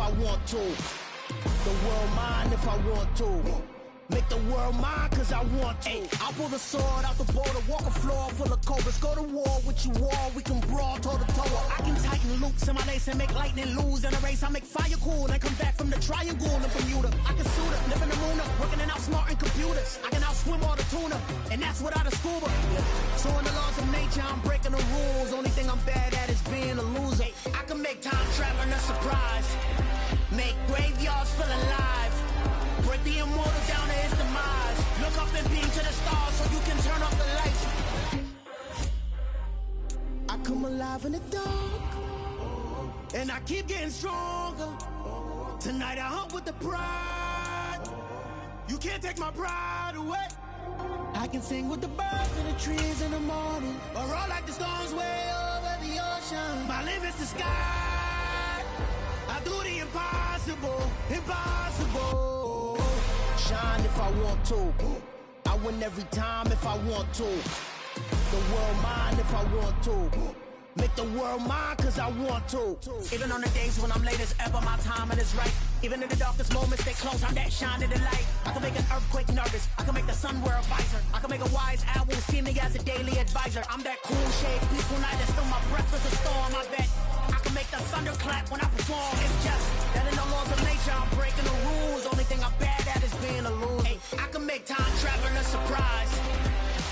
I want to. The world mine if I want to. Make the world mine cause I want to. I'll pull the sword out the border, walk a floor full of cobras. Go to war with you all, we can brawl toe to toe. I can tighten loops in my lace and make lightning lose in a race. I make fire cool and come back from the triangle in Bermuda. I can suit up, live in the moon up, working and outsmarting computers. I can outswim all the tuna, and that's without a scuba. So in the laws of nature, I'm breaking the rules. Only thing I'm bad at is being a loser. I can make time traveling a surprise. Make graveyards feel alive. Break the immortal down to his demise. Look up and beam to the stars so you can turn off the lights. I come alive in the dark, and I keep getting stronger. Tonight I hunt with the pride. You can't take my pride away. I can sing with the birds and the trees in the morning, or roll like the storms way over the ocean. My limit's the sky. I do the impossible, impossible. Shine if I want to. I win every time if I want to. The world mine if I want to. Make the world mine cause I want to. Even on the days when I'm late as ever, my timing is right. Even in the darkest moments, stay close, I'm that shining the light. I can make an earthquake nervous, I can make the sun wear a visor. I can make a wise owl see me as a daily advisor. I'm that cool shade, peaceful night, that's still my breath is a storm, I bet. I can make the thunder clap when I perform. It's just that in the laws of nature, I'm breaking the rules. Only thing I'm bad at is being a loser. Hey, I can make time traveling a surprise.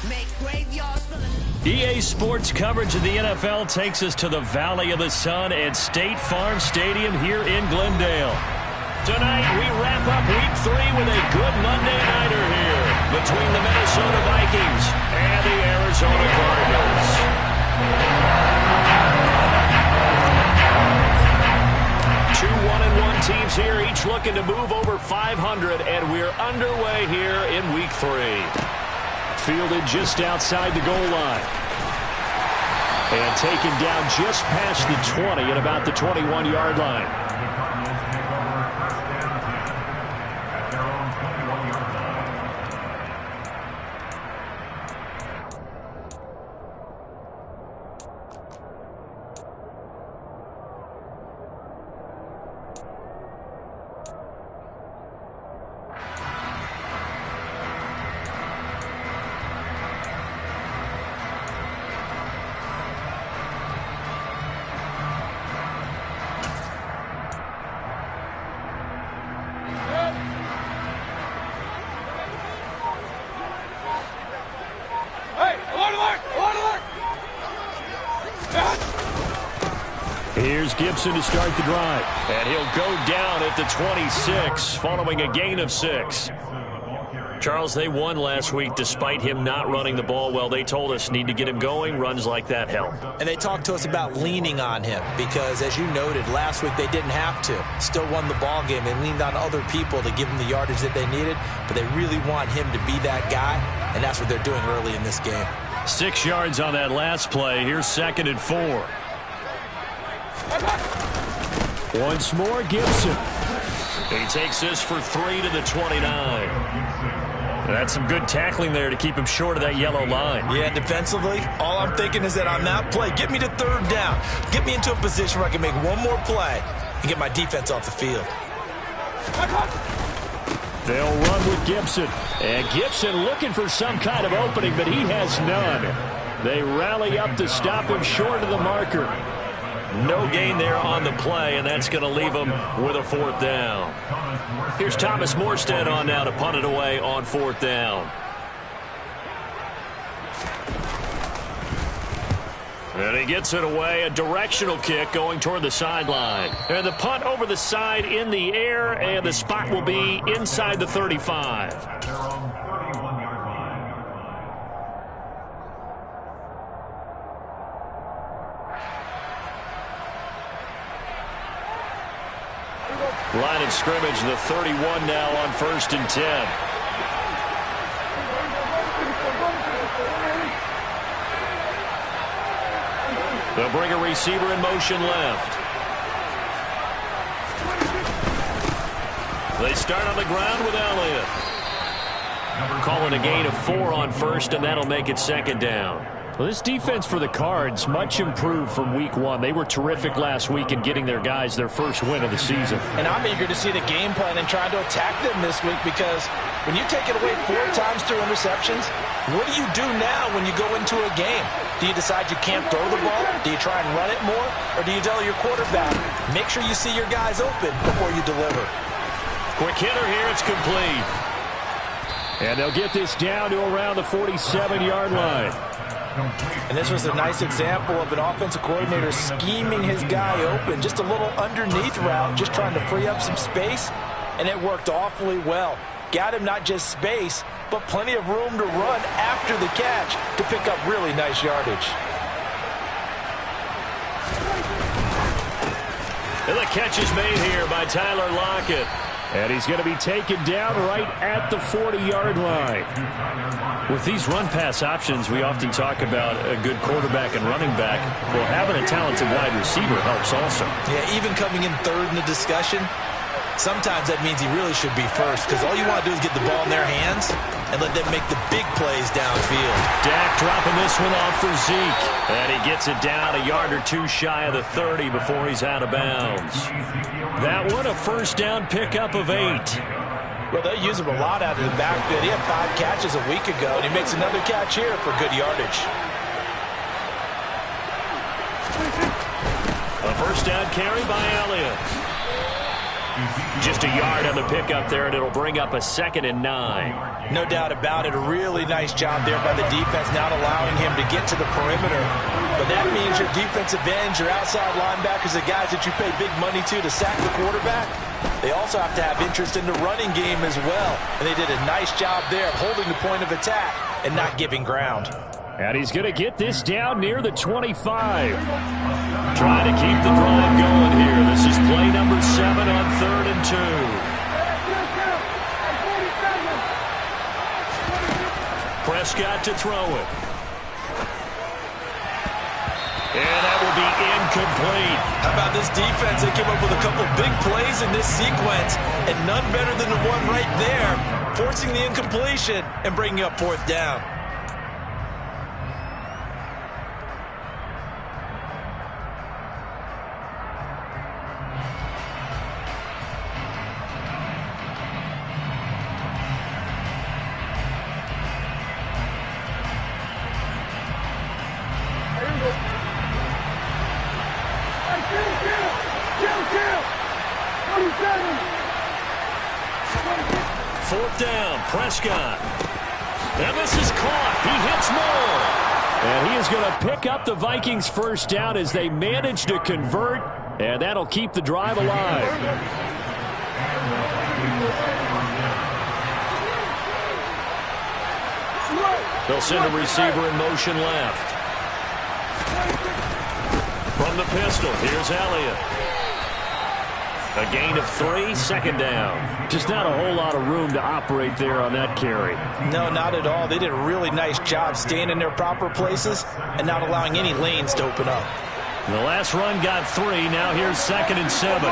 Make graveyards full of... EA Sports coverage of the NFL takes us to the Valley of the Sun at State Farm Stadium here in Glendale. Tonight, we wrap up Week 3 with a good Monday nighter here between the Minnesota Vikings and the Arizona Cardinals. 2 1-1 teams here, each looking to move over 500, and we're underway here in Week 3. Fielded just outside the goal line. And taken down just past the 20 at about the 21-yard line. Here's Gibson to start the drive. And he'll go down at the 26 following a gain of 6. Charles, they won last week despite him not running the ball well. They told us need to get him going. Runs like that help. And they talked to us about leaning on him because, as you noted, last week they didn't have to. Still won the ball game. They leaned on other people to give them the yardage that they needed, but they really want him to be that guy, and that's what they're doing early in this game. 6 yards on that last play. Here's 2nd and 4. Once more, Gibson. He takes this for 3 to the 29. That's some good tackling there to keep him short of that yellow line. Yeah, defensively, all I'm thinking is that on that play, get me to 3rd down. Get me into a position where I can make one more play and get my defense off the field. They'll run with Gibson. And Gibson looking for some kind of opening, but he has none. They rally up to stop him short of the marker. No gain there on the play, and that's going to leave him with a 4th down. Here's Thomas Morstead on now to punt it away on 4th down. And he gets it away, a directional kick going toward the sideline. And the punt over the side in the air, and the spot will be inside the 35. Line of scrimmage, the 31 now on 1st and 10. They'll bring a receiver in motion left. They start on the ground with Elliott. Calling a gain of 4 on 1st, and that'll make it 2nd down. Well, this defense for the Cards, much improved from week one. They were terrific last week in getting their guys their first win of the season. And I'm eager to see the game plan and trying to attack them this week, because when you take it away 4 times through interceptions, what do you do now when you go into a game? Do you decide you can't throw the ball? Do you try and run it more? Or do you tell your quarterback, make sure you see your guys open before you deliver? Quick hitter here, it's complete. And they'll get this down to around the 47-yard line. And this was a nice example of an offensive coordinator scheming his guy open. Just a little underneath route, just trying to free up some space, and it worked awfully well. Got him not just space, but plenty of room to run after the catch to pick up really nice yardage. And the catch is made here by Tyler Lockett. And he's going to be taken down right at the 40-yard line. With these run-pass options, we often talk about a good quarterback and running back. Well, having a talented wide receiver helps also. Yeah, even coming in third in the discussion, sometimes that means he really should be first, because all you want to do is get the ball in their hands and let them make the big plays downfield. Dak dropping this one off for Zeke. And he gets it down a yard or 2 shy of the 30 before he's out of bounds. That one a first down pickup of 8. Well, they use him a lot out of the backfield. He had 5 catches a week ago, and he makes another catch here for good yardage. A first down carry by Elliott. Just a yard on the pickup there, and it'll bring up a 2nd and 9. No doubt about it. A really nice job there by the defense, not allowing him to get to the perimeter. But that means your defensive ends, your outside linebackers, the guys that you pay big money to sack the quarterback, they also have to have interest in the running game as well. And they did a nice job there of holding the point of attack and not giving ground. And he's going to get this down near the 25. Trying to keep the drive going here. This is play number 7 on 3rd and 2. Prescott to throw it. And that will be incomplete. How about this defense? They came up with a couple big plays in this sequence, and none better than the one right there, forcing the incompletion and bringing up 4th down. Prescott. And this is caught. He hits more. And he is going to pick up the Vikings' first down as they manage to convert. And that'll keep the drive alive. They'll send a receiver in motion left. From the pistol, here's Elliott. A gain of 3, 2nd down. Just not a whole lot of room to operate there on that carry. No, not at all. They did a really nice job staying in their proper places and not allowing any lanes to open up. The last run got 3. Now here's 2nd and 7.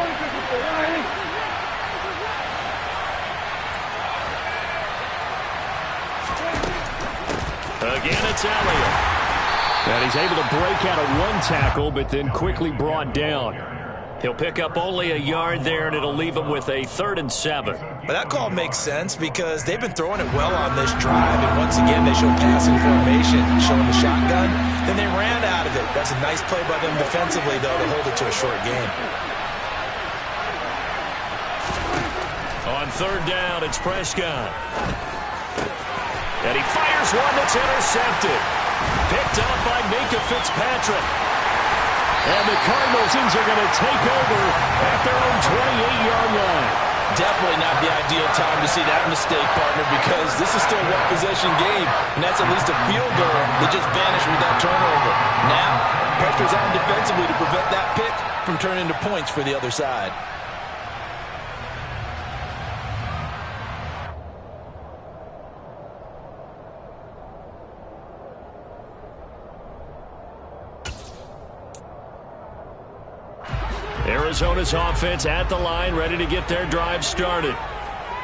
Again, it's Elliott. And he's able to break out of 1 tackle, but then quickly brought down. He'll pick up only a yard there, and it'll leave him with a 3rd and 7. But that call makes sense because they've been throwing it well on this drive, and once again they show passing formation, showing the shotgun. Then they ran out of it. That's a nice play by them defensively, though, to hold it to a short gain. On 3rd down, it's Prescott. And he fires one that's intercepted. Picked up by Minka Fitzpatrick. And the Cardinals are going to take over at their own 28-yard line. Definitely not the ideal time to see that mistake, partner, because this is still a one-possession game, and that's at least a field goal that just vanished with that turnover. Now, pressure's on defensively to prevent that pick from turning into points for the other side. Arizona's offense at the line, ready to get their drive started.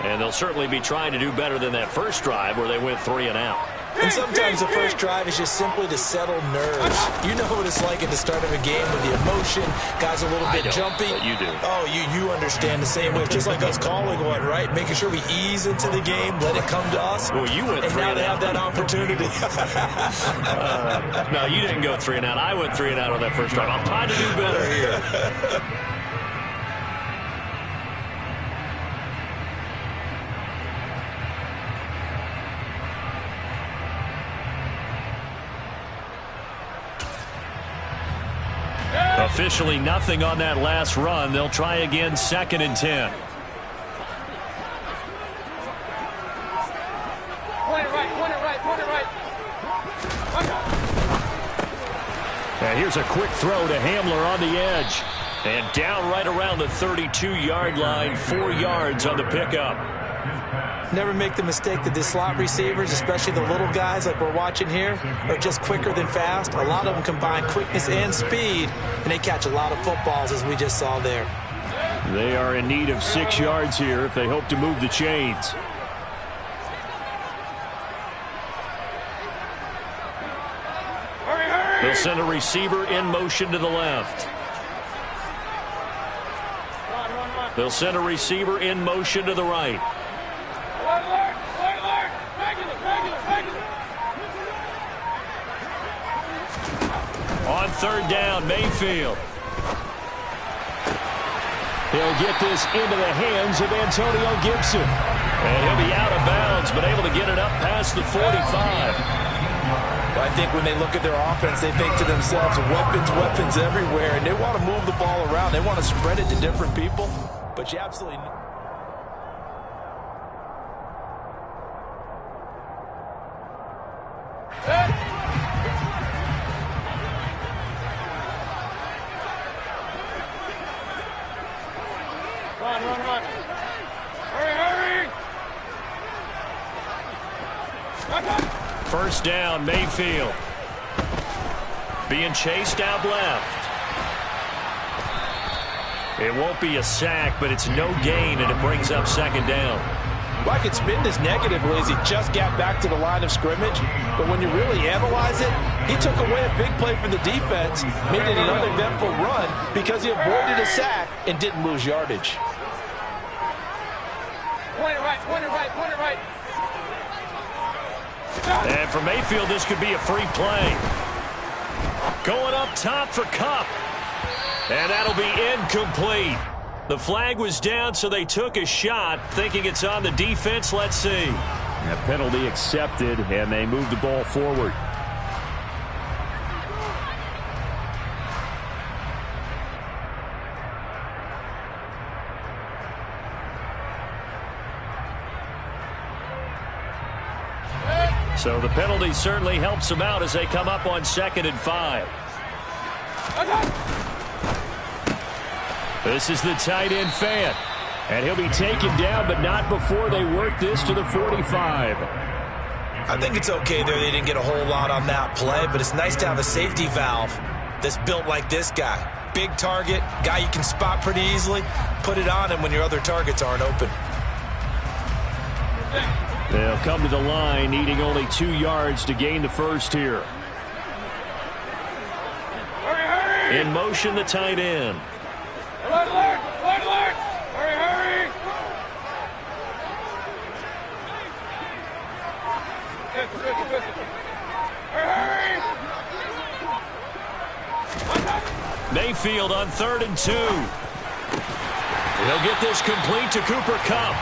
And they'll certainly be trying to do better than that first drive where they went 3 and out. And sometimes the first drive is just simply to settle nerves. You know what it's like at the start of a game with the emotion, guys a little bit jumpy. But you do. Oh, you understand the same way. It's just like us calling one, right? Making sure we ease into the game, let it come to us. Well, you went 3 and out. And now they have that opportunity. No, you didn't go 3 and out. I went 3 and out on that first drive. I'm trying to do better here. Officially nothing on that last run. They'll try again, 2nd and 10. Point it right. And here's a quick throw to Hamler on the edge. And down right around the 32-yard line, 4 yards on the pickup. Never make the mistake that the slot receivers, especially the little guys like we're watching here, are just quicker than fast. A lot of them combine quickness and speed, and they catch a lot of footballs, as we just saw there. They are in need of 6 yards here if they hope to move the chains. They'll send a receiver in motion to the left. They'll send a receiver in motion to the right. On 3rd down, Mayfield. He'll get this into the hands of Antonio Gibson. And he'll be out of bounds, but able to get it up past the 45. I think when they look at their offense, they think to themselves, weapons everywhere, and they want to move the ball around. They want to spread it to different people, but you absolutely... Run. Hurry. 1st down, Mayfield. Being chased out left. It won't be a sack, but it's no gain, and it brings up 2nd down. Well, I could spin this negatively as he just got back to the line of scrimmage, but when you really analyze it, he took away a big play for the defense, made it an uneventful run because he avoided a sack and didn't lose yardage. Point it right. And for Mayfield, this could be a free play. Going up top for Kupp. And that'll be incomplete. The flag was down, so they took a shot, thinking it's on the defense. Let's see. A penalty accepted, and they move the ball forward. So the penalty certainly helps them out as they come up on 2nd and 5. This is the tight end Fant. And he'll be taken down, but not before they work this to the 45. I think it's okay there. They didn't get a whole lot on that play, but it's nice to have a safety valve that's built like this guy. Big target, guy you can spot pretty easily. Put it on him when your other targets aren't open. They'll come to the line, needing only 2 yards to gain the first here. In motion, the tight end. Alert! Hurry! Hurry! Mayfield on 3rd and 2. He'll get this complete to Cooper Kupp.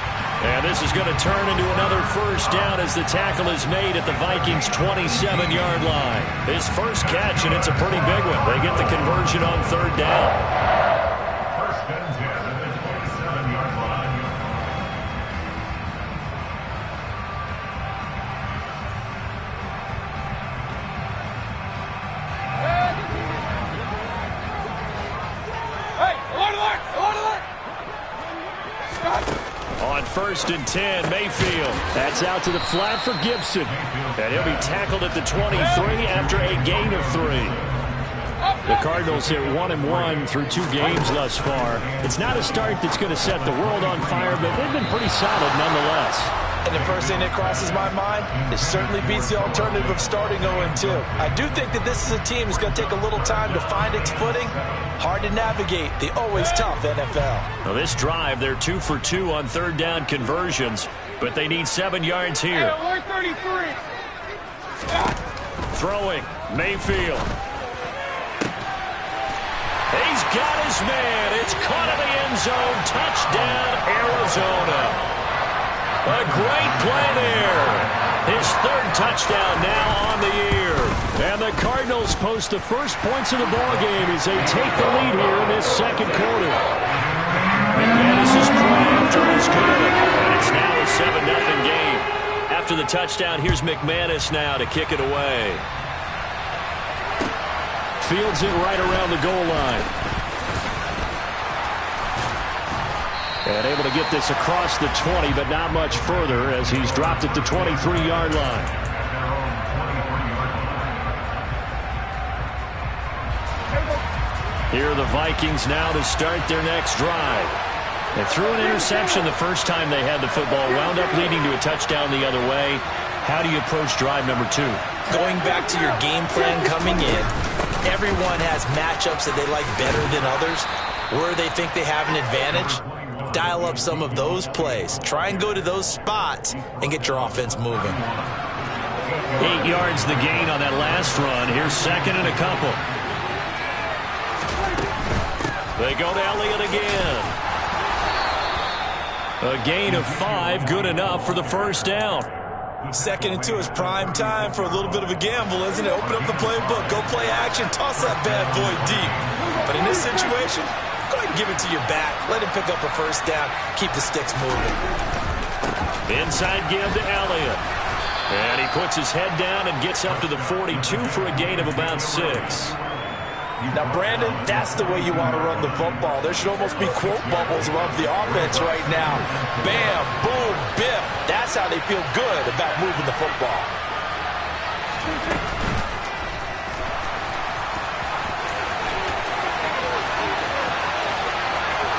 And this is going to turn into another 1st down as the tackle is made at the Vikings' 27-yard line. His first catch, and it's a pretty big one. They get the conversion on 3rd down. On 1st and 10, Mayfield. That's out to the flat for Gibson. And he'll be tackled at the 23 after a gain of 3. The Cardinals hit 1-1 through 2 games thus far. It's not a start that's going to set the world on fire, but they've been pretty solid nonetheless. And the first thing that crosses my mind, it certainly beats the alternative of starting 0-2. I do think that this is a team that's going to take a little time to find its footing. Hard to navigate the always tough NFL. Now this drive, they're 2 for 2 on third down conversions, but they need 7 yards here. Hey, 33. Throwing, Mayfield. He's got his man. It's caught in the end zone. Touchdown, Arizona. A great play there. His third touchdown now on the year. And the Cardinals post the first points of the ballgame as they take the lead here in this second quarter. McManus's play after is good. And it's now a 7-0 game. After the touchdown, here's McManus now to kick it away. Fields it right around the goal line. And able to get this across the 20, but not much further as he's dropped at the 23-yard line. Here are the Vikings now to start their next drive. They threw an interception the first time they had the football, wound up leading to a touchdown the other way. How do you approach drive number 2? Going back to your game plan coming in, everyone has matchups that they like better than others, where they think they have an advantage. Dial up some of those plays. Try and go to those spots and get your offense moving. 8 yards the gain on that last run. Here's second and a couple. They go to Elliott again. A gain of 5, good enough for the first down. 2nd and 2 is prime time for a little bit of a gamble, isn't it? Open up the playbook, go play action, toss that bad boy deep. But in this situation, go ahead and give it to your back. Let him pick up a first down. Keep the sticks moving. Inside give to Elliott. And he puts his head down and gets up to the 42 for a gain of about 6. Now, Brandon, that's the way you want to run the football. There should almost be quote bubbles above the offense right now. Bam, boom, biff. That's how they feel good about moving the football.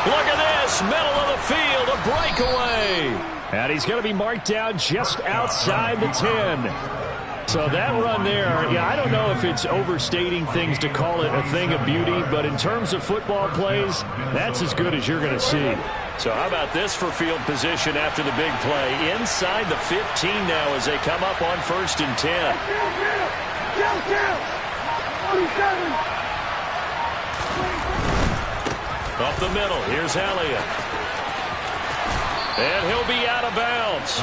Look at this, middle of the field, a breakaway. And he's going to be marked down just outside the 10. So that run there, yeah, I don't know if it's overstating things to call it a thing of beauty, but in terms of football plays, that's as good as you're going to see. So how about this for field position after the big play? Inside the 15 now as they come up on 1st and 10. Up the middle, here's Elliott. And he'll be out of bounds.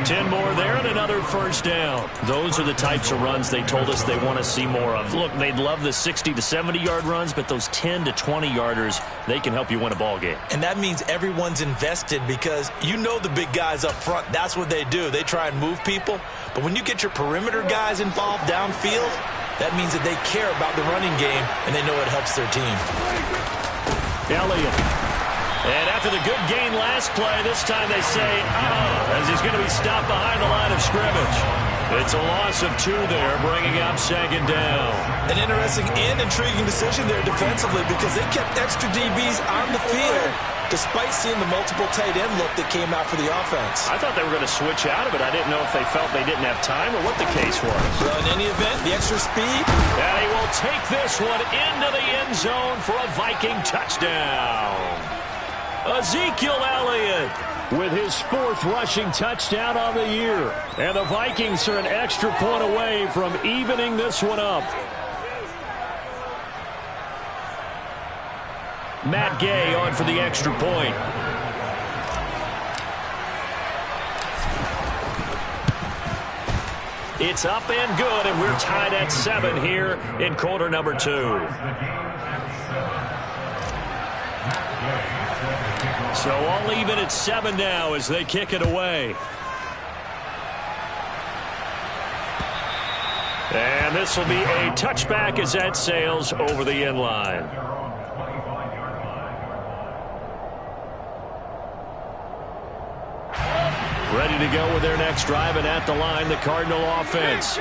10 more there and another first down. Those are the types of runs they told us they want to see more of. Look, they'd love the 60 to 70-yard runs, but those 10 to 20-yarders, they can help you win a ball game. And that means everyone's invested because you know the big guys up front, that's what they do. They try and move people. But when you get your perimeter guys involved downfield, that means that they care about the running game and they know it helps their team. Elliott. And after the good gain last play, this time they say, as he's going to be stopped behind the line of scrimmage. It's a loss of 2 there, bringing up 2nd down. An interesting and intriguing decision there defensively because they kept extra DBs on the field despite seeing the multiple tight end look that came out for the offense. I thought they were going to switch out of it. I didn't know if they felt they didn't have time or what the case was. Well, in any event, the extra speed. And he will take this one into the end zone for a Viking touchdown. Ezekiel Elliott with his 4th rushing touchdown on the year. And the Vikings are an extra point away from evening this one up. Matt Gay on for the extra point. It's up and good, and we're tied at 7 here in quarter number 2. So all even at 7 now as they kick it away. And this will be a touchback as that sails over the end line. Ready to go with their next drive, and at the line, the Cardinal offense.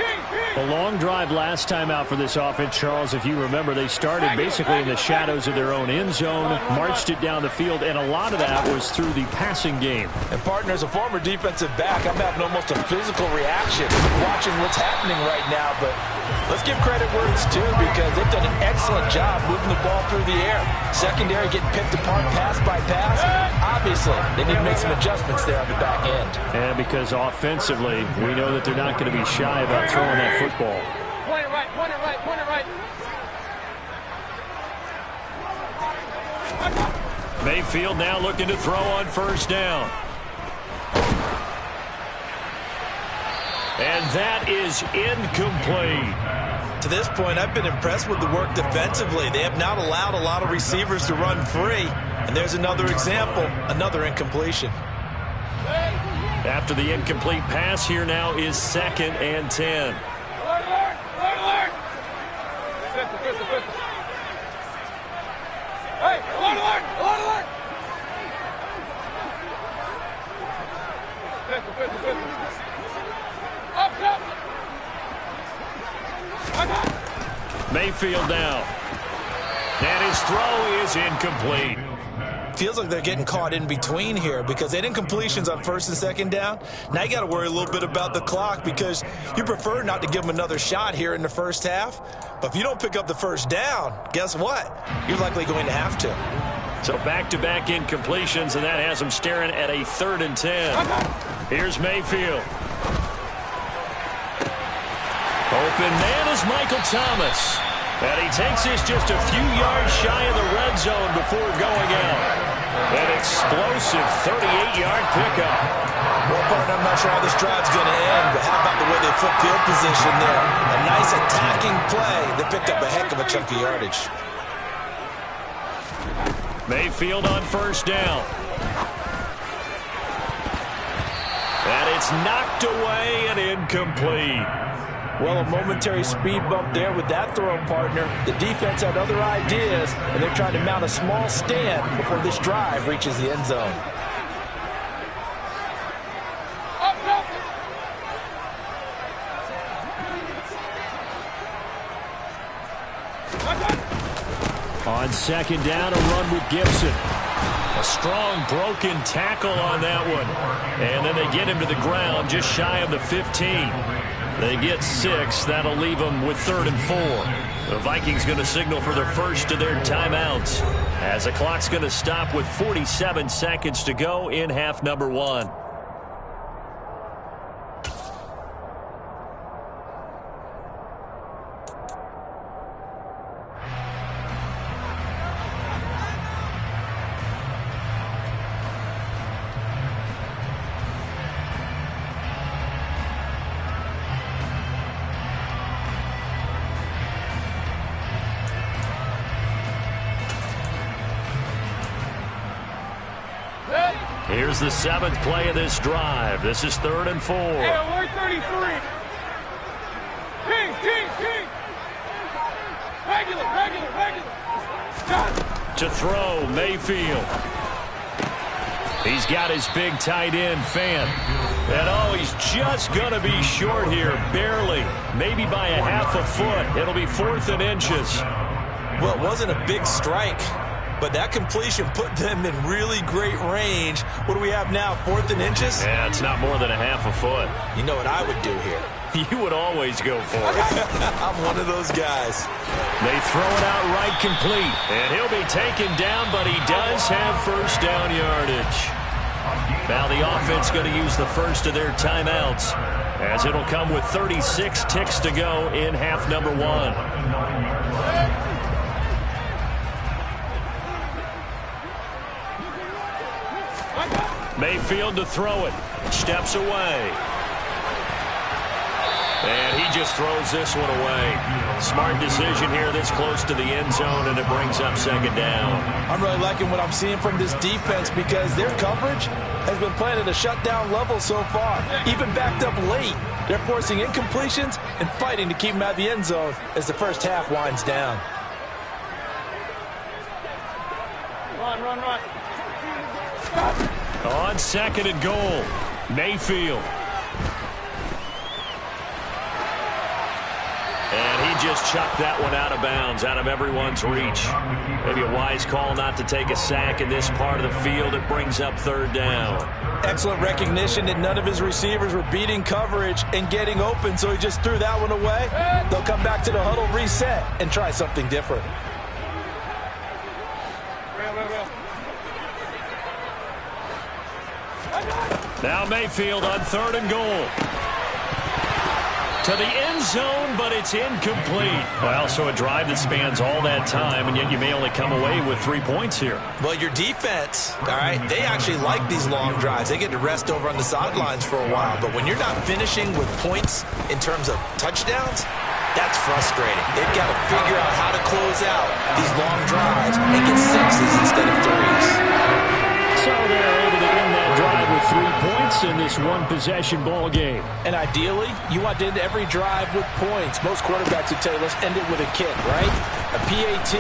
A long drive last time out for this offense, Charles. If you remember, they started basically in the shadows of their own end zone, marched it down the field, and a lot of that was through the passing game. And, partner, as a former defensive back, I'm having almost a physical reaction watching what's happening right now. But let's give credit where it's due, because they've done an excellent job moving the ball through the air. Secondary getting picked apart pass by pass. Obviously, they need to make some adjustments there on the back end. And because offensively, we know that they're not going to be shy about throwing that football. Point it right, point it right, point it right. Mayfield now looking to throw on first down. And that is incomplete. To this point, I've been impressed with the work defensively. They have not allowed a lot of receivers to run free. And there's another example, another incompletion. After the incomplete pass, here now is 2nd and 10. Hey, alert! Mayfield now. And his throw is incomplete. Feels like they're getting caught in between here, because they had incompletions on 1st and 2nd down. Now you got to worry a little bit about the clock, because you prefer not to give them another shot here in the first half. But if you don't pick up the first down, guess what? You're likely going to have to. So back-to-back incompletions, and that has them staring at a 3rd and 10. Here's Mayfield. Open man is Michael Thomas. And he takes this just a few yards shy of the red zone before going out. An explosive 38-yard pickup. Well, partner, I'm not sure how this drive's going to end, but how about the way they flip field position there? A nice attacking play that picked up a heck of a chunk of yardage. Mayfield on first down. And it's knocked away and incomplete. Well, a momentary speed bump there with that throw, partner. The defense had other ideas, and they're trying to mount a small stand before this drive reaches the end zone. On 2nd down, a run with Gibson. A strong broken tackle on that one. And then they get him to the ground just shy of the 15. They get 6. That'll leave them with 3rd and 4. The Vikings going to signal for the first of their timeouts, as the clock's going to stop with 47 seconds to go in half number 1. Here's the 7th play of this drive. This is 3rd and 4. Hey, alert 33. King. Regular. To throw, Mayfield. He's got his big tight end, Fan. And he's just going to be short here, barely. Maybe by a half a foot. It'll be 4th and inches. Well, it wasn't a big strike, but that completion put them in really great range. What do we have now, 4th and inches? Yeah, it's not more than a half a foot. You know what I would do here? You would always go for it. I'm one of those guys. They throw it out right complete. And he'll be taken down, but he does have first down yardage. Now the offense going to use the first of their timeouts, as it'll come with 36 ticks to go in half number 1. Mayfield to throw it. Steps away. And he just throws this one away. Smart decision here this close to the end zone, and it brings up 2nd down. I'm really liking what I'm seeing from this defense, because their coverage has been playing at a shutdown level so far. Even backed up late, they're forcing incompletions and fighting to keep them out of the end zone as the first half winds down. Run. On 2nd and goal, Mayfield. just chucked that one out of bounds, out of everyone's reach. Maybe a wise call not to take a sack in this part of the field. It brings up third down. Excellent recognition that none of his receivers were beating coverage and getting open, so he just threw that one away. They'll come back to the huddle, reset, and try something different. Now Mayfield on 3rd and goal. To the end zone, but it's incomplete. Well, so a drive that spans all that time, and yet you may only come away with 3 points here. Well, your defense, all right, they actually like these long drives. They get to rest over on the sidelines for a while. But when you're not finishing with points in terms of touchdowns, that's frustrating. They've got to figure out how to close out these long drives and get 6s instead of 3s. So they're able to end that drive with 3 points in this one-possession ball game. And ideally, you want to end every drive with points. Most quarterbacks would tell you, let's end it with a kick, right? A PAT,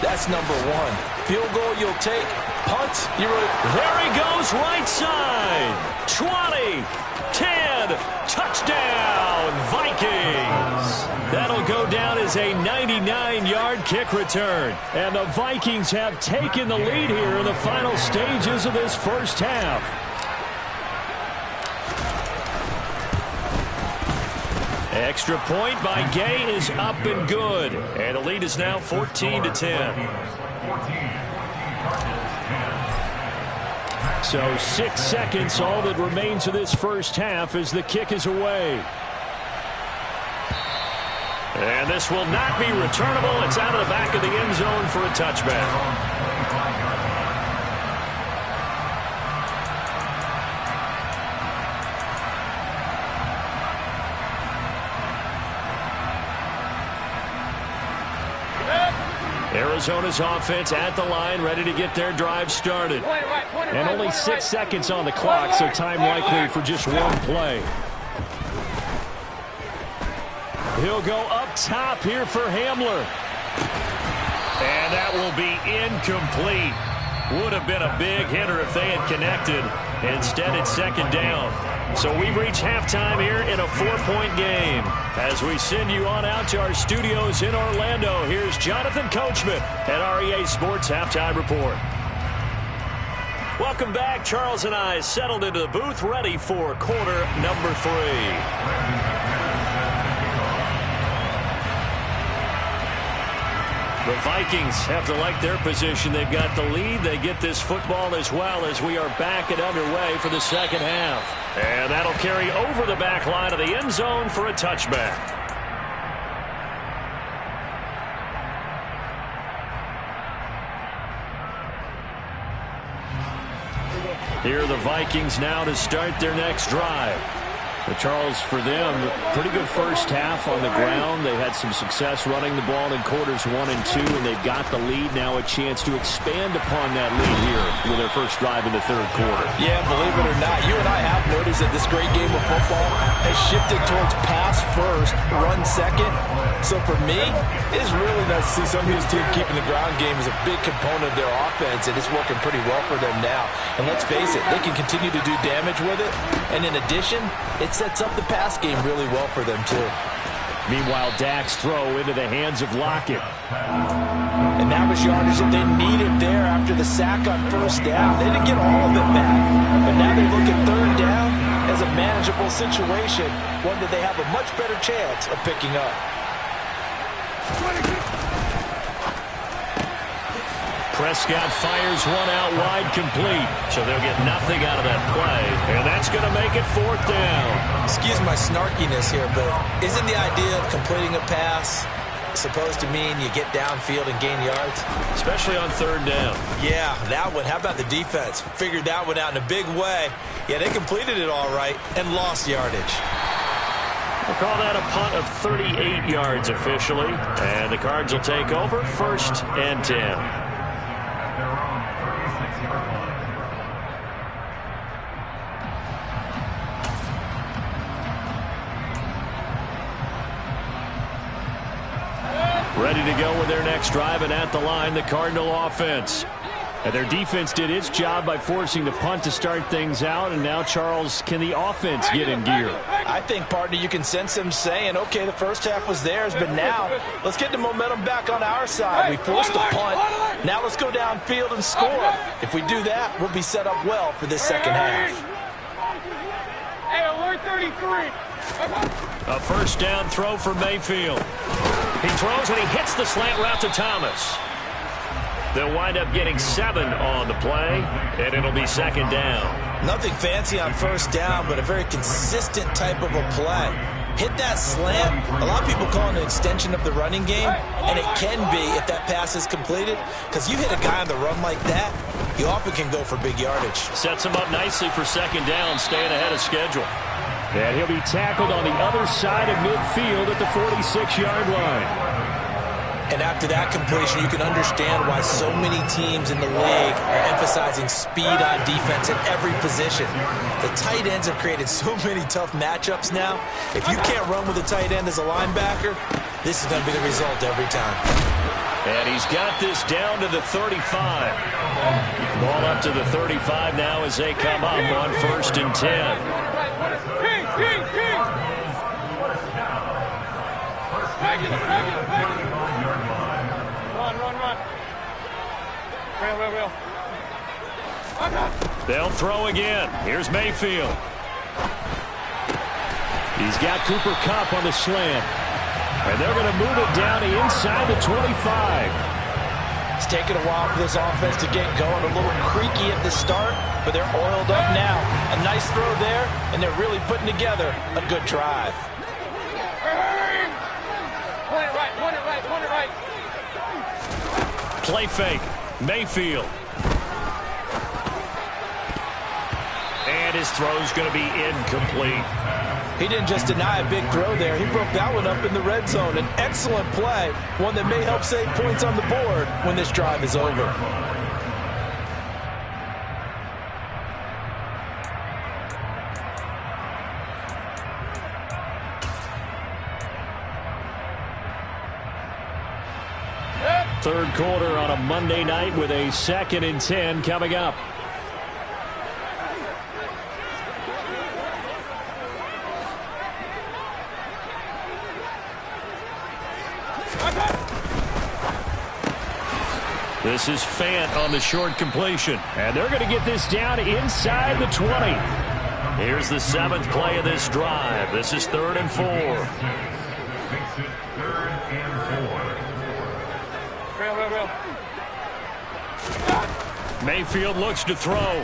that's number 1. Field goal you'll take. Punt, you really... There he goes, right side. 20, 10, touchdown, Vikings. That'll go down as a 99-yard kick return. And the Vikings have taken the lead here in the final stages of this first half. Extra point by Gay is up and good. And the lead is now 14-10. So 6 seconds, all that remains of this first half as the kick is away. And this will not be returnable. It's out of the back of the end zone for a touchback. Arizona's offense at the line, ready to get their drive started. And only 6 seconds on the clock, so time likely for just one play. He'll go up top here for Hamler. And that will be incomplete. Would have been a big hitter if they had connected. Instead, it's second down. So we've reached halftime here in a 4-point game. As we send you on out to our studios in Orlando, here's Jonathan Coachman at REA Sports Halftime Report. Welcome back. Charles and I settled into the booth, ready for quarter number 3. The Vikings have to like their position. They've got the lead. They get this football as well as we are back and underway for the second half. And that'll carry over the back line of the end zone for a touchback. Here are the Vikings now to start their next drive. But Charles, for them, pretty good first half on the ground. They had some success running the ball in quarters 1 and 2, and they've got the lead now, a chance to expand upon that lead here with their first drive in the third quarter. Yeah, believe it or not, you and I have noticed that this great game of football has shifted towards pass first, run second. So for me, it is really nice to see some of these teams keeping the ground game as a big component of their offense, and it's working pretty well for them now. And let's face it, they can continue to do damage with it. And in addition, it's sets up the pass game really well for them, too. Meanwhile, Dak's throw into the hands of Lockett. And that was yardage that they needed there after the sack on first down. They didn't get all of it back. But now they look at third down as a manageable situation, one that they have a much better chance of picking up. Prescott fires one out wide, complete. So they'll get nothing out of that play. And that's going to make it fourth down. Excuse my snarkiness here, but isn't the idea of completing a pass supposed to mean you get downfield and gain yards? Especially on third down. Yeah, that one. How about the defense? Figured that one out in a big way. Yeah, they completed it all right and lost yardage. We'll call that a punt of 38 yards officially. And the Cards will take over, 1st and 10. Ready to go with their next drive, and at the line, the Cardinal offense. And their defense did its job by forcing the punt to start things out. And now, Charles, can the offense get in gear? I think, partner, you can sense them saying, okay, the first half was theirs, but now let's get the momentum back on our side. We forced a punt. Now let's go downfield and score. If we do that, we'll be set up well for this second half. Hey, alert 33. A first down throw for Mayfield. He throws and he hits the slant route to Thomas. They'll wind up getting 7 on the play, and it'll be second down. Nothing fancy on first down, but a very consistent type of a play. Hit that slant. A lot of people call it an extension of the running game, and it can be if that pass is completed, because you hit a guy on the run like that, you often can go for big yardage. Sets him up nicely for second down, staying ahead of schedule. And he'll be tackled on the other side of midfield at the 46-yard line. And after that completion, you can understand why so many teams in the league are emphasizing speed on defense at every position. The tight ends have created so many tough matchups now. If you can't run with a tight end as a linebacker, this is going to be the result every time. And he's got this down to the 35. Ball up to the 35 now as they come up on 1st and 10. Run. Real. They'll throw again. Here's Mayfield. He's got Cooper Kupp on the slant. And they're going to move it down to inside the 25. It's taken a while for this offense to get going. A little creaky at the start, but they're oiled up now. A nice throw there, and they're really putting together a good drive. Point it right. Play fake. Mayfield. And his throw's going to be incomplete. He didn't just deny a big throw there. He broke that one up in the red zone. An excellent play, one that may help save points on the board when this drive is over. Third quarter on a Monday night with a 2nd and 10 coming up. This is Fant on the short completion. And they're going to get this down inside the 20. Here's the 7th play of this drive. This is 3rd and 4. Real. Mayfield looks to throw.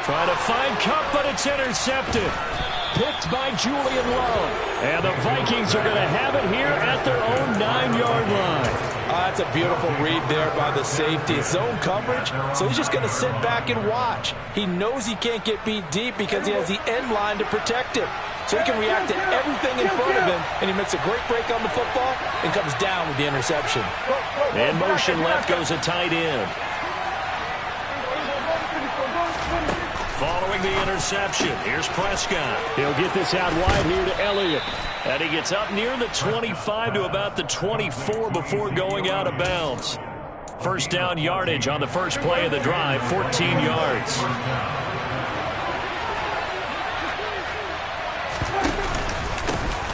Trying to find Kupp, but it's intercepted. Picked by Julian Love. And the Vikings are going to have it here at their own 9-yard line. That's a beautiful read there by the safety. Zone coverage, so he's just going to sit back and watch. He knows he can't get beat deep because he has the end line to protect him. So he can react to everything in front of him, and he makes a great break on the football and comes down with the interception. In motion left goes a tight end. Following the interception, here's Prescott. He'll get this out wide here to Elliott. And he gets up near the 25 to about the 24 before going out of bounds. First down yardage on the first play of the drive, 14 yards.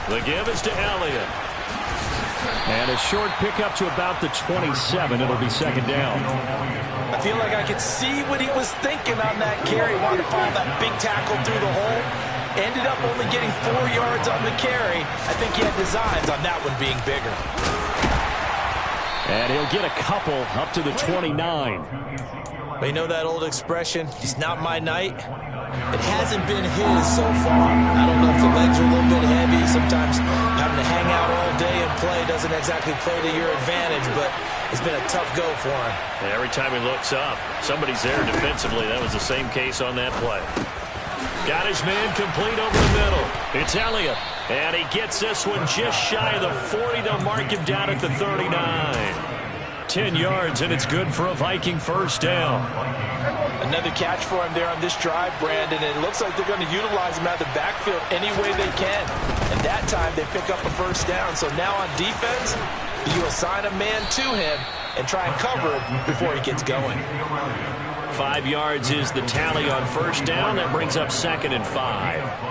The give is to Elliott. And a short pickup to about the 27. It'll be second down. I feel like I could see what he was thinking on that carry. Wanted to find that big tackle through the hole. Ended up only getting 4 yards on the carry. I think he had designs on that one being bigger. And he'll get a couple up to the 29. But you know that old expression, it's not my night? It hasn't been his so far. I don't know if the legs are a little bit heavy. Sometimes having to hang out all day and play doesn't exactly play to your advantage, but it's been a tough go for him. And every time he looks up, somebody's there defensively. That was the same case on that play. Got his man complete over the middle. It's Elliott. And he gets this one just shy of the 40. They'll mark him down at the 39. 10 yards, and it's good for a Viking first down. Another catch for him there on this drive, Brandon. And it looks like they're going to utilize him out of the backfield any way they can. And that time they pick up a first down. So now on defense, You assign a man to him and try and cover him before he gets going. 5 yards is the tally on first down. That brings up 2nd and 5.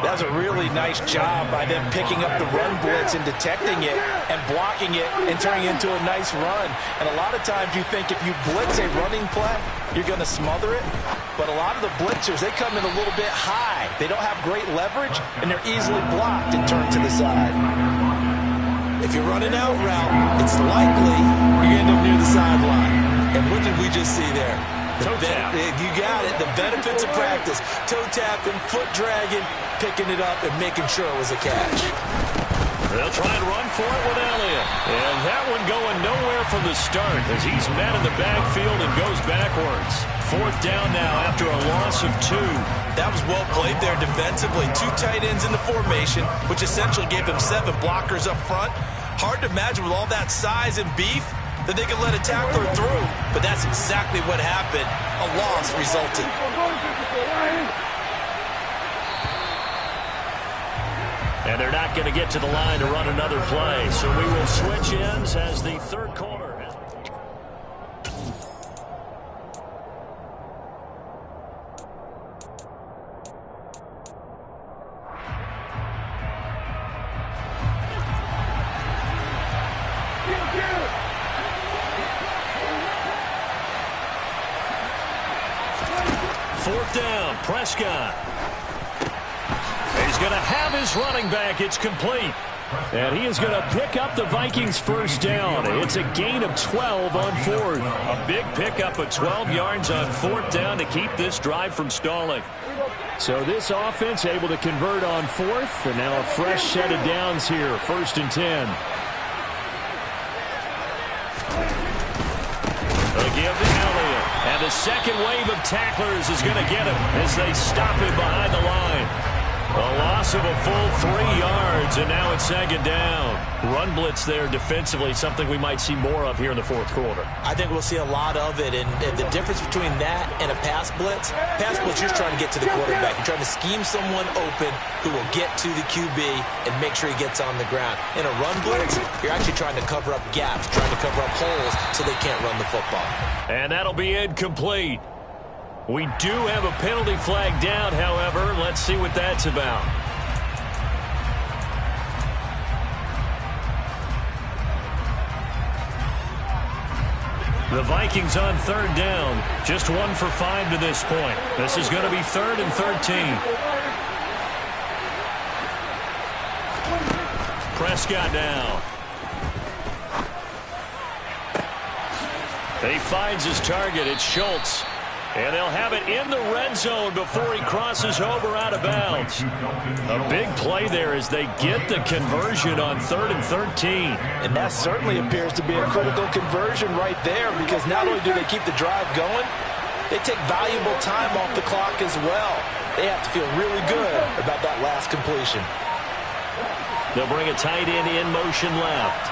That was a really nice job by them picking up the run blitz and detecting it and blocking it and turning it into a nice run. And a lot of times you think if you blitz a running play, you're going to smother it. But a lot of the blitzers, they come in a little bit high. They don't have great leverage, and they're easily blocked and turned to the side. If you're running out route, it's likely you end up near the sideline. And what did we just see there? You got it. The benefits of practice. Toe tapping, foot dragging, picking it up, and making sure it was a catch. They'll try and run for it with Elliott. And that one going nowhere from the start as he's met in the backfield and goes backwards. 4th down now after a loss of 2. That was well played there defensively. 2 tight ends in the formation, which essentially gave them 7 blockers up front. Hard to imagine with all that size and beef that they could let a tackler through. But that's exactly what happened. A loss resulted. And they're not going to get to the line to run another play. So we will switch ends as the 3rd quarter. Down, Prescott. He's going to have his running back. It's complete. And he is going to pick up the Vikings' first down. It's a gain of 12 on 4th. A big pickup of 12 yards on 4th down to keep this drive from stalling. So this offense able to convert on 4th. And now a fresh set of downs here. 1st and 10. They'll give to Elliott. And the second wave of tacklers is going to get him as they stop him behind the line. A loss of a full 3 yards, and now it's 2nd down. Run blitz there defensively, something we might see more of here in the 4th quarter. I think we'll see a lot of it, and the difference between that and a pass blitz, you're trying to get to the quarterback. You're trying to scheme someone open who will get to the QB and make sure he gets on the ground. In a run blitz, you're actually trying to cover up gaps, trying to cover up holes so they can't run the football. And that'll be incomplete. We do have a penalty flag down, however. Let's see what that's about. The Vikings on 3rd down. Just 1 for 5 to this point. This is going to be 3rd and 13. Prescott down. He finds his target. It's Schultz. And they'll have it in the red zone before he crosses over out of bounds. A big play there as they get the conversion on 3rd and 13. And that certainly appears to be a critical conversion right there, because not only do they keep the drive going, they take valuable time off the clock as well. They have to feel really good about that last completion. They'll bring a tight end in motion left.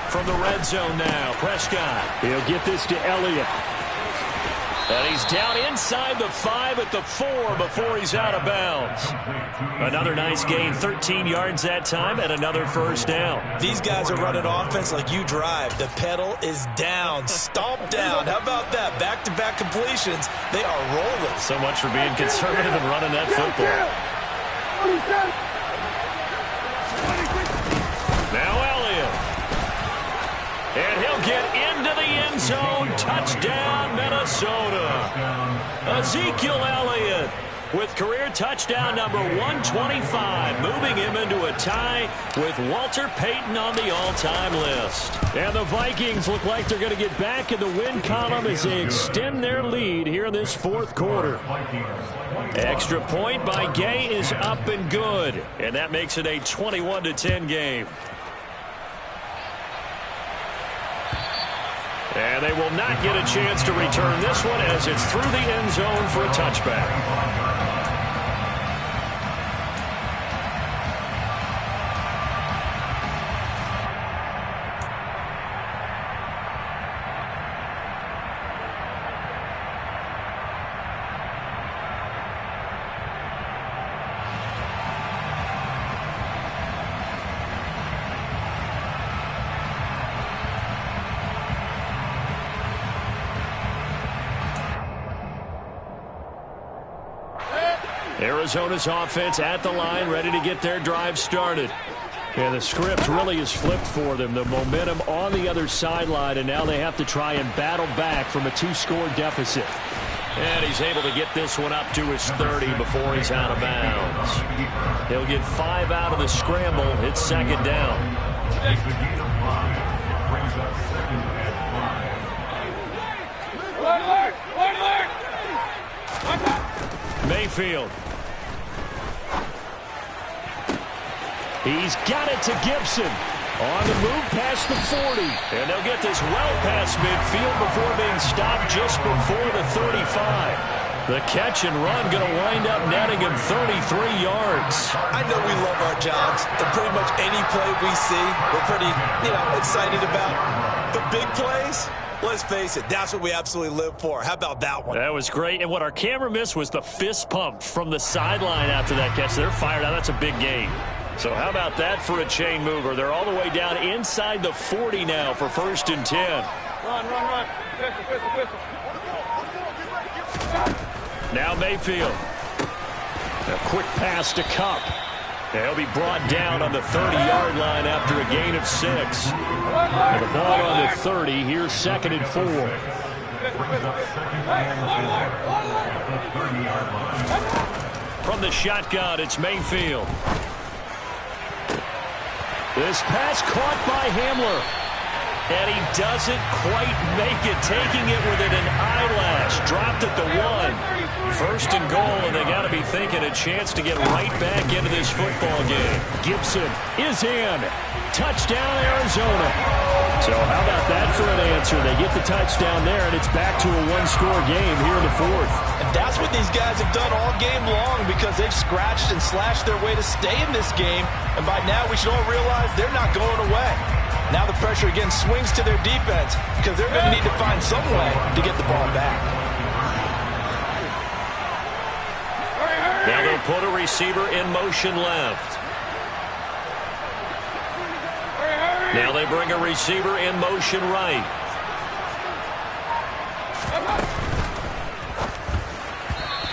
From the red zone now, Prescott. He'll get this to Elliott. And he's down inside the 5 at the 4 before he's out of bounds. Another nice gain, 13 yards that time, and another first down. These guys are running offense like you drive. The pedal is down, stomp down. How about that? Back-to-back completions. They are rolling. So much for being conservative and running that football. Now Elliott. And he'll get into the end zone. Touchdown, Minnesota. Ezekiel Elliott with career touchdown number 125, moving him into a tie with Walter Payton on the all-time list. And the Vikings look like they're going to get back in the win column as they extend their lead here in this 4th quarter. Extra point by Gay is up and good, and that makes it a 21-10 game. And they will not get a chance to return this one as it's through the end zone for a touchback. Arizona's offense at the line, ready to get their drive started. And the script really is flipped for them. The momentum on the other sideline, and now they have to try and battle back from a 2-score deficit. And he's able to get this one up to his 30 before he's out of bounds. He'll get 5 out of the scramble. It's second down. Mayfield. He's got it to Gibson. On the move past the 40. And they'll get this well past midfield before being stopped just before the 35. The catch and run going to wind up netting him 33 yards. I know we love our jobs, and pretty much any play we see, we're pretty, excited about. The big plays, let's face it, that's what we absolutely live for. How about that one? That was great. And what our camera missed was the fist pump from the sideline after that catch. They're fired out. That's a big gain. So how about that for a chain mover? They're all the way down inside the 40 now for 1st and 10. Run. Pistol. Now Mayfield. A quick pass to Cup. He'll be brought down on the 30-yard line after a gain of 6. And the ball on the 30. Here's 2nd and 4. From the shotgun, it's Mayfield. This pass caught by Hamler. And he doesn't quite make it, taking it within an eyelash. Dropped at the 1. 1st and goal, and they got to be thinking a chance to get right back into this football game. Gibson is in. Touchdown, Arizona. So how about that for an answer? They get the touchdown there, and it's back to a 1-score game here in the 4th. And that's what these guys have done all game long, because they've scratched and slashed their way to stay in this game. And by now, we should all realize they're not going away. Now the pressure again swings to their defense, because they're going to need to find some way to get the ball back. Now they'll put a receiver in motion left. Now they bring a receiver in motion right.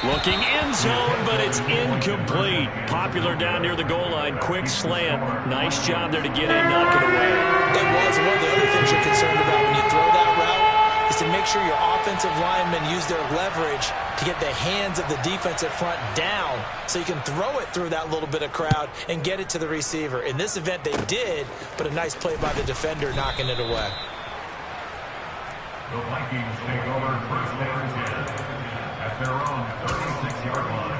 Looking end zone, but it's incomplete. Popular down near the goal line. Quick slant. Nice job there to get in, knock it away. It was one of the other things you're concerned about when you throw that route is to make sure your offensive linemen use their leverage to get the hands of the defensive front down so you can throw it through that little bit of crowd and get it to the receiver. In this event, they did, but a nice play by the defender knocking it away. The Vikings take over 1st and 10 at their own 36-yard line.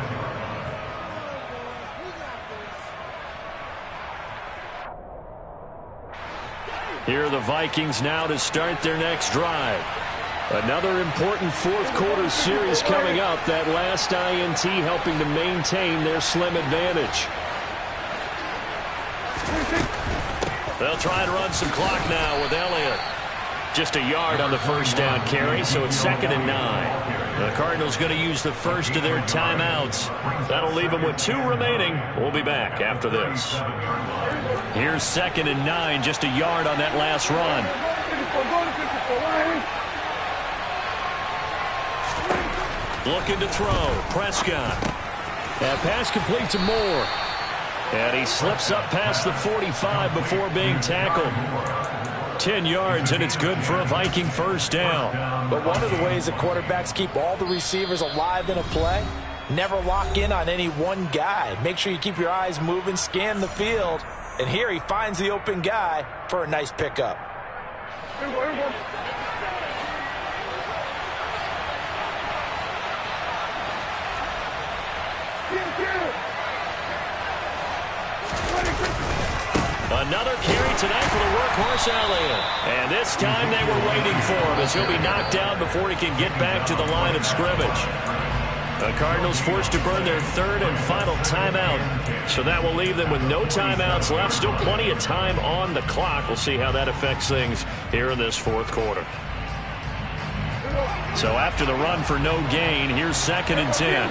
Here are the Vikings now to start their next drive. Another important 4th quarter series coming up. That last INT helping to maintain their slim advantage. They'll try and run some clock now with Elliott. Just a yard on the 1st down carry, so it's 2nd and 9. The Cardinals going to use the first of their timeouts. That'll leave them with 2 remaining. We'll be back after this. Here's 2nd and 9, just a yard on that last run. Looking to throw. Prescott. That pass complete to Moore. And he slips up past the 45 before being tackled. 10 yards, and it's good for a Viking 1st down. But one of the ways that quarterbacks keep all the receivers alive in a play, never lock in on any one guy. Make sure you keep your eyes moving, scan the field. And here he finds the open guy for a nice pickup. Another carry tonight for the workhorse Elliott. And this time they were waiting for him as he'll be knocked down before he can get back to the line of scrimmage. The Cardinals forced to burn their 3rd and final timeout. So that will leave them with no timeouts left. Still plenty of time on the clock. We'll see how that affects things here in this 4th quarter. So after the run for no gain, here's 2nd and 10.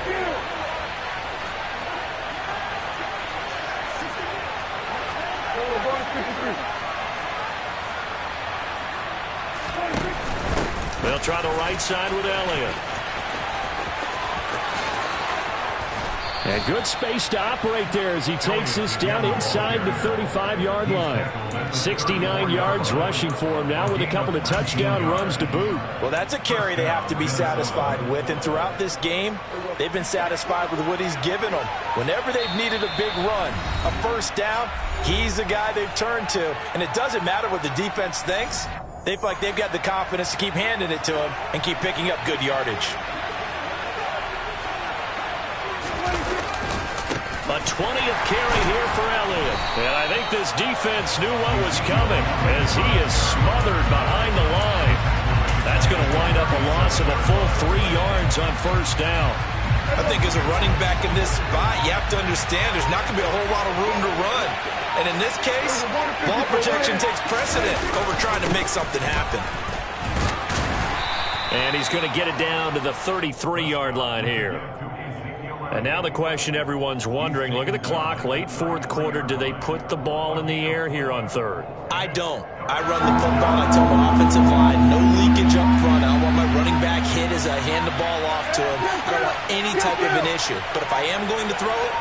They'll try the right side with Elliott. And good space to operate there as he takes this down inside the 35-yard line. 69 yards rushing for him now with a couple of touchdown runs to boot. Well, that's a carry they have to be satisfied with. And throughout this game, they've been satisfied with what he's given them. Whenever they've needed a big run, a first down, he's the guy they've turned to. And it doesn't matter what the defense thinks. They feel like they've got the confidence to keep handing it to him and keep picking up good yardage. A 20th carry here for Elliott. And I think this defense knew what was coming as he is smothered behind the line. That's going to wind up a loss of a full 3 yards on first down. I think as a running back in this spot, you have to understand there's not going to be a whole lot of room to run. And in this case, ball protection takes precedent over trying to make something happen. And he's going to get it down to the 33-yard line here. And now the question everyone's wondering, look at the clock, late fourth quarter, do they put the ball in the air here on third? I don't. I run the football. I tell my offensive line, no leakage up front. I don't want my running back hit as I hand the ball off to him. I don't want any type of an issue. But if I am going to throw it,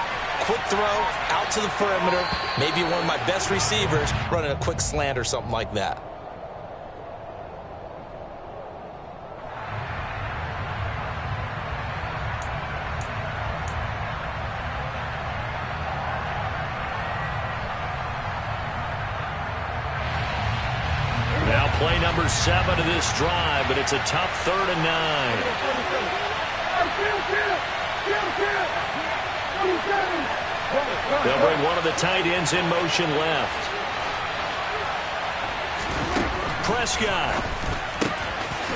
quick throw, out to the perimeter, maybe one of my best receivers running a quick slant or something like that. Now play number 7 of this drive, but it's a tough 3rd and 9. They'll bring one of the tight ends in motion left. Prescott.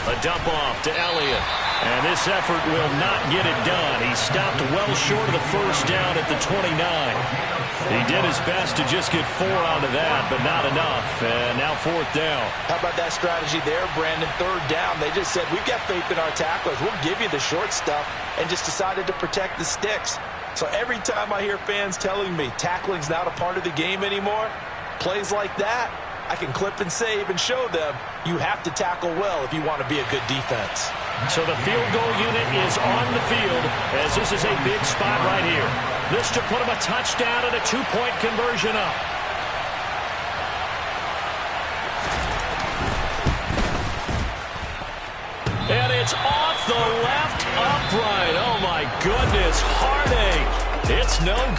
A dump off to Elliott. And this effort will not get it done. He stopped well short of the first down at the 29. He did his best to just get 4 out of that, but not enough. And now 4th down. How about that strategy there, Brandon? 3rd down. They just said, we've got faith in our tacklers. We'll give you the short stuff, and just decided to protect the sticks. So every time I hear fans telling me tackling's not a part of the game anymore, plays like that, I can clip and save and show them you have to tackle well if you want to be a good defense. So the field goal unit is on the field as this is a big spot right here. This to put them a touchdown and a 2-point conversion up. And it's off the left upright. Oh, my goodness. Heartache. It's no good.